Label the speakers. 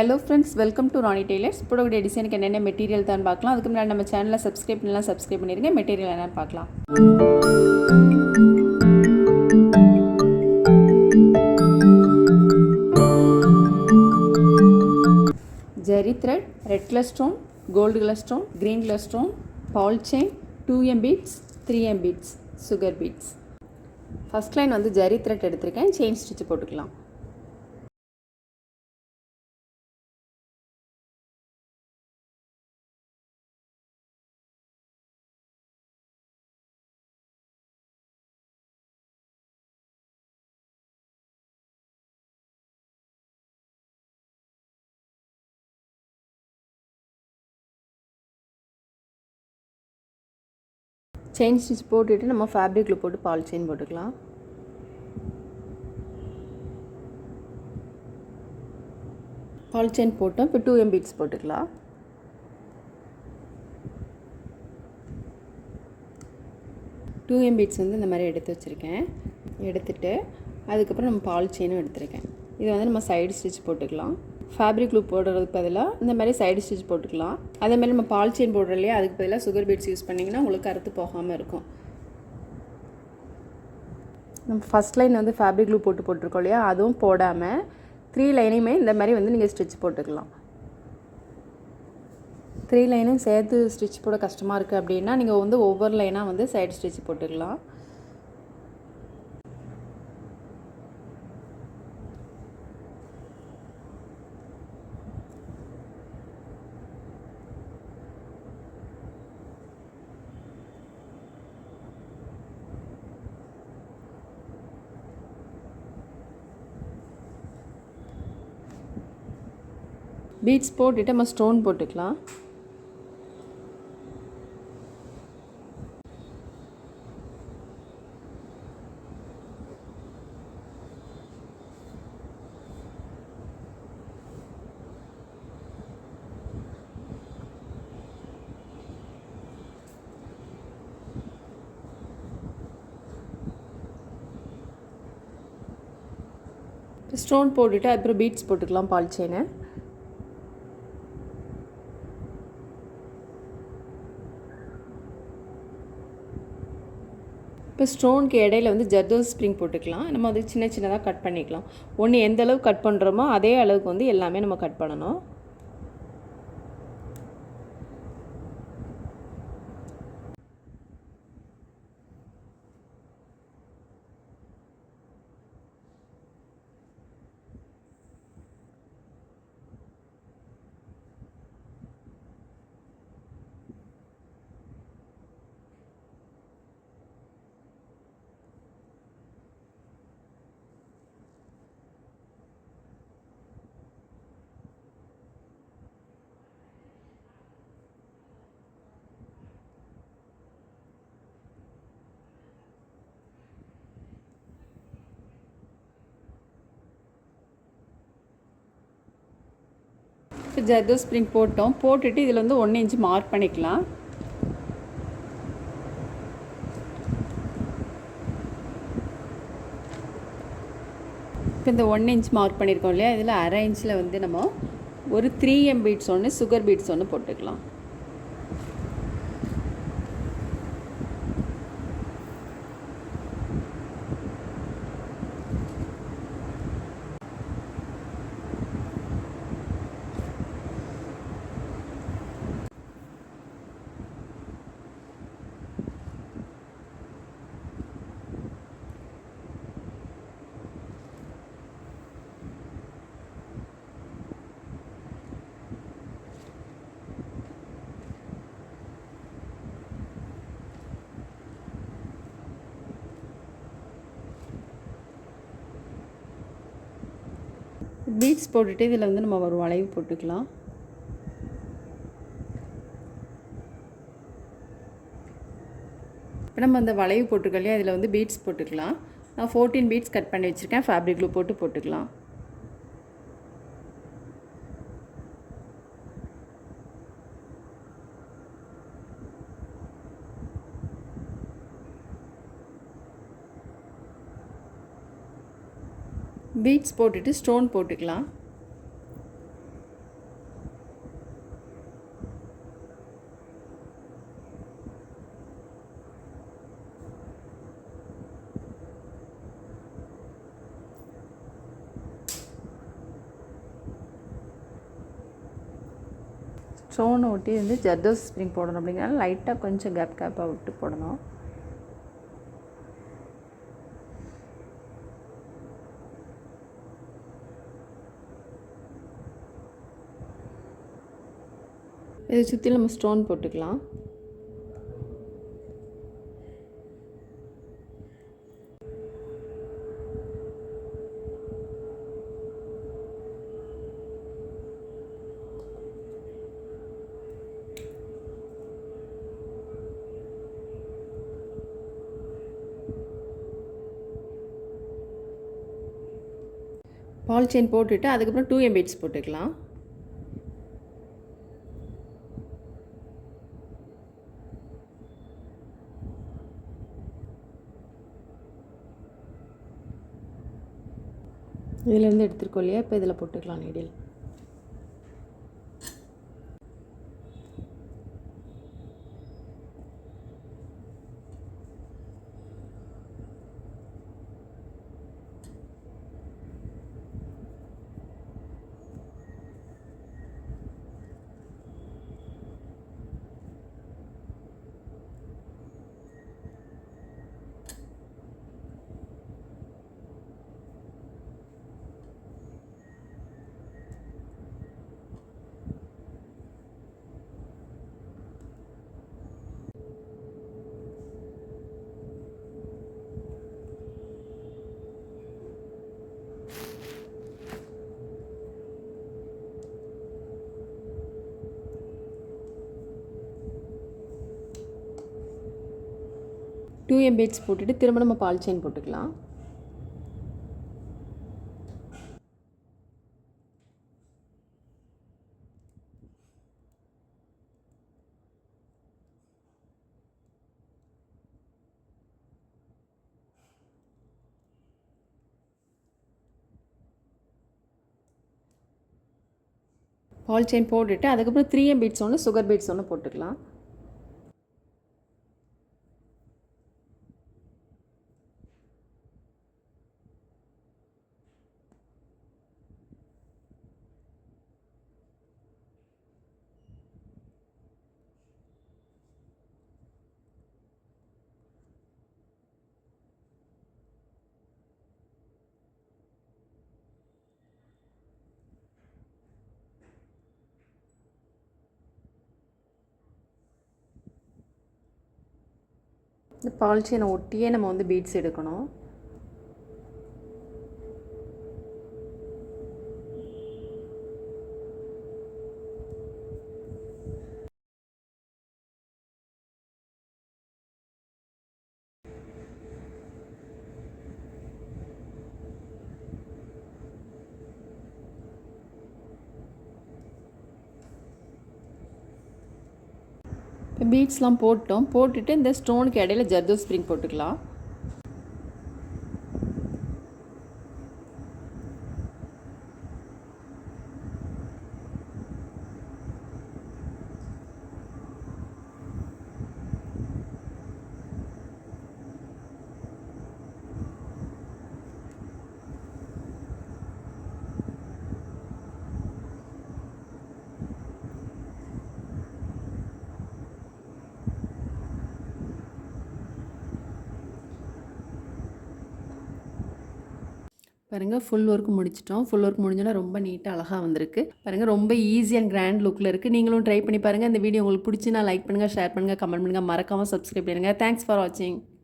Speaker 1: Hello friends, welcome to Ronnie Tailors. புடவை டிசைனுக்கு என்னென்ன மெட்டீரியல் தான் பார்க்கலாம். அதுக்கு முன்னாடி நம்ம சேனலை சப்ஸ்கிரைப் பண்ணிருங்க. மெட்டீரியல் என்னன்னு பார்க்கலாம். Jari thread, red color stone, gold color stone, green color stone, ball chain, 2M beads, 3M beads, sugar beads. First line வந்து jari thread எடுத்திருக்கேன். Chain stitch போட்டுக்கலாம். செயின் ஸ்டிச் போட்டுட்டு நம்ம ஃபேப்ரிக்கில் போட்டு பால் செயின் போட்டுக்கலாம். பால் செயின் போட்டோம். இப்போ 2M பீட்ஸ் போட்டுக்கலாம். டூ எம் பீட்ஸ் வந்து இந்த மாதிரி எடுத்து வச்சுருக்கேன். எடுத்துகிட்டு அதுக்கப்புறம் நம்ம பால் செயினும் எடுத்துருக்கேன். இதை வந்து நம்ம சைடு ஸ்டிச் போட்டுக்கலாம். ஃபேப்ரிக் லூப் போடுறதுக்கு பதிலாக இந்த மாதிரி சைடு ஸ்டிச் போட்டுக்கலாம். அதேமாதிரி நம்ம பால் செயின் போடுறோம் இல்லையா, அதுக்கு பதிலாக சுகர் பீட்ஸ் யூஸ் பண்ணிங்கன்னா உங்களுக்கு கருத்து போகாமல் இருக்கும். நம்ம ஃபஸ்ட் லைன் வந்து ஃபேப்ரிக் லூப் போட்டிருக்கோம் இல்லையா, அதுவும் போடாமல் 3 லைனையுமே இந்த மாதிரி வந்து நீங்கள் ஸ்டிச் போட்டுக்கலாம். 3 லைனும் சேர்த்து ஸ்டிச் போட கஷ்டமாக இருக்குது அப்படின்னா நீங்கள் வந்து ஒவ்வொரு லைனாக வந்து சைடு ஸ்டிச் போட்டுக்கலாம். பீட்ஸ் போட்டுட்டு நம்ம ஸ்டோன் போட்டுக்கலாம். ஸ்டோன் போட்டுட்டு அப்புறம் பீட்ஸ் போட்டுக்கலாம் பால் செயினை. இப்போ ஸ்டோனுக்கு இடையில வந்து ஜர்தோஸ் ஸ்ப்ரிங் போட்டுக்கலாம். நம்ம அது சின்ன சின்னதாக கட் பண்ணிக்கலாம். ஒன்று எந்த அளவுக்கு கட் பண்ணுறோமோ அதே அளவுக்கு வந்து எல்லாமே நம்ம கட் பண்ணணும். இப்போ ஜர்தோ ஸ்ப்ரிங் போட்டுட்டு இதில் வந்து 1 இன்ச் மார்க் பண்ணிக்கலாம். இப்போ இந்த 1 இன்ச் மார்க் பண்ணியிருக்கோம் இல்லையா, இதில் அரை இன்ச்சில் வந்து நம்ம ஒரு 3M பீட்ஸ் ஒன்று சுகர் பீட்ஸ் ஒன்று போட்டுக்கலாம். பீட்ஸ் போட்டுட்டு இதில் வந்து நம்ம ஒரு வளைவு போட்டுக்கலாம். இப்போ நம்ம அந்த வளைவு போட்டுருக்கோம் இல்லையா, இதில் வந்து பீட்ஸ் போட்டுக்கலாம். நான் 14 பீட்ஸ் கட் பண்ணி வச்சுருக்கேன். ஃபேப்ரிக் க்ளூ போட்டுக்கலாம். பீட்ஸ் போட்டுட்டு ஸ்டோன் போட்டுக்கலாம். ஸ்டோனை ஒட்டி வந்து ஜர்தோசி ஸ்ப்ரிங் போடணும் அப்படிங்கிறனால லைட்டாக கொஞ்சம் கேப்பாக விட்டு போடணும். இதை சுற்றி நம்ம ஸ்டோன் போட்டுக்கலாம். பால் செயின் போட்டுட்டு அதுக்கப்புறம் 2M பீட்ஸ் போட்டுக்கலாம். இதிலேருந்து எடுத்துருக்கோம் இல்லையா, இப்போ இதில் போட்டுக்கலாம் நீடில். டூ எம் பீட்ஸ் போட்டுட்டு திரும்ப நம்ம பால் செயின் போட்டுக்கலாம். பால் செயின் போட்டுட்டு அதுக்கப்புறம் 3M பீட்ஸ் ஒன்று, சுகர் பீட்ஸ் ஒன்று போட்டுக்கலாம். இந்த பால் செயினை ஒட்டியே நம்ம வந்து பீட்ஸ் எடுக்கணும். பீட்ஸ்லாம் போட்டோம். போட்டுட்டு இந்த ஸ்டோனுக்கு இடையில ஜர்தோசி ஸ்ப்ரிங் போட்டுக்கலாம். பாருங்கள், ஃபுல் ஒர்க் முடிச்சிட்டோம். ஃபுல் ஒர்க் முடிஞ்சோன்னா ரொம்ப நீட்டாக அழகாக வந்திருக்கு. பாருங்கள், ரொம்ப ஈஸி அண்ட் கிராண்ட் லுக்கில் இருக்குது. நீங்களும் ட்ரை பண்ணி பாருங்கள். இந்த வீடியோ உங்களுக்கு பிடிச்சினா லைக் பண்ணுங்கள், ஷேர் பண்ணுங்கள், கமெண்ட் பண்ணுங்கள், மறக்காமல் சப்ஸ்கிரைப் பண்ணுங்கள். தேங்க்ஸ் ஃபார் வாட்சிங்.